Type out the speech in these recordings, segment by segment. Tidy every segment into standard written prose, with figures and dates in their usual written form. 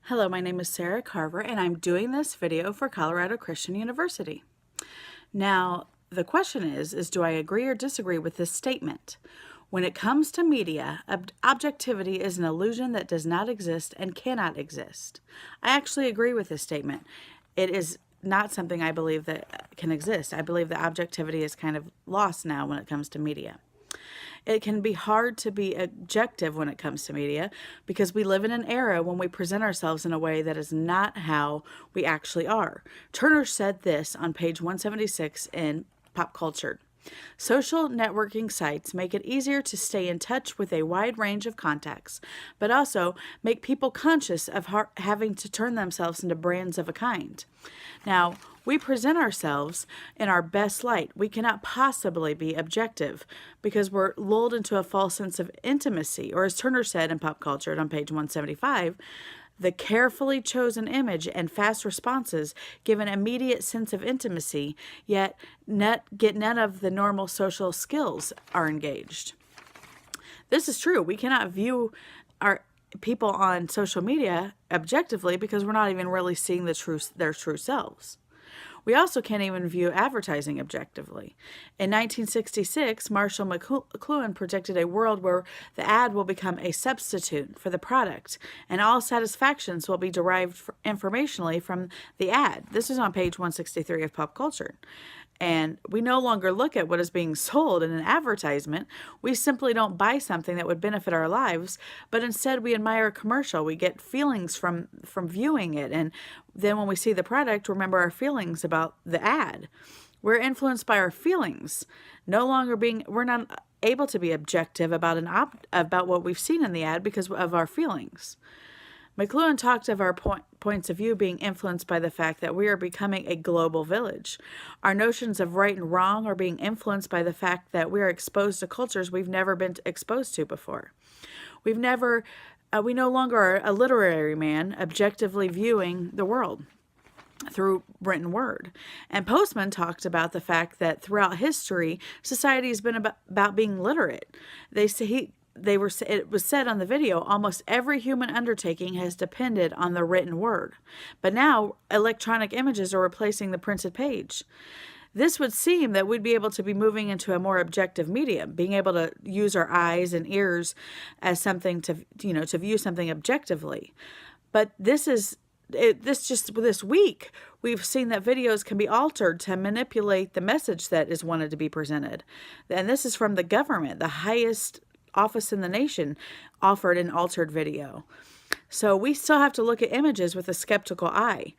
Hello, my name is Sarah Carver, and I'm doing this video for Colorado Christian University. Now, the question is do I agree or disagree with this statement? When it comes to media, objectivity is an illusion that does not exist and cannot exist. I actually agree with this statement. It is not something I believe that can exist. I believe that objectivity is kind of lost now when it comes to media. It can be hard to be objective when it comes to media because we live in an era when we present ourselves in a way that is not how we actually are. Turner said this on page 176 in Pop Culture. Social networking sites make it easier to stay in touch with a wide range of contacts, but also make people conscious of having to turn themselves into brands of a kind. Now, we present ourselves in our best light. We cannot possibly be objective because we're lulled into a false sense of intimacy, or as Turner said in Pop Culture on page 175, the carefully chosen image and fast responses give an immediate sense of intimacy, yet get none of the normal social skills are engaged. This is true. We cannot view our people on social media objectively because we're not even really seeing their true selves. We also can't even view advertising objectively. In 1966, Marshall McLuhan predicted a world where the ad will become a substitute for the product, and all satisfactions will be derived informationally from the ad. This is on page 163 of Pop Culture. And we no longer look at what is being sold in an advertisement. We simply don't buy something that would benefit our lives, but instead we admire a commercial. We get feelings from viewing it. And then when we see the product, remember our feelings about the ad. We're influenced by our feelings. We're not able to be objective about about what we've seen in the ad because of our feelings. McLuhan talked of our points of view being influenced by the fact that we are becoming a global village. Our notions of right and wrong are being influenced by the fact that we are exposed to cultures we've never been exposed to before. We no longer are a literary man objectively viewing the world through written word. And Postman talked about the fact that throughout history, society has been about being literate. It was said on the video, almost every human undertaking has depended on the written word. But now electronic images are replacing the printed page. This would seem that we'd be able to be moving into a more objective medium, being able to use our eyes and ears as something to view something objectively. But this week, we've seen that videos can be altered to manipulate the message that is wanted to be presented. And this is from the government, the highest office in the nation, offered an altered video. So we still have to look at images with a skeptical eye.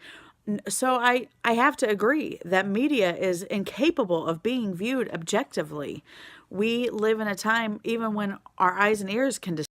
So I have to agree that media is incapable of being viewed objectively. We live in a time even when our eyes and ears can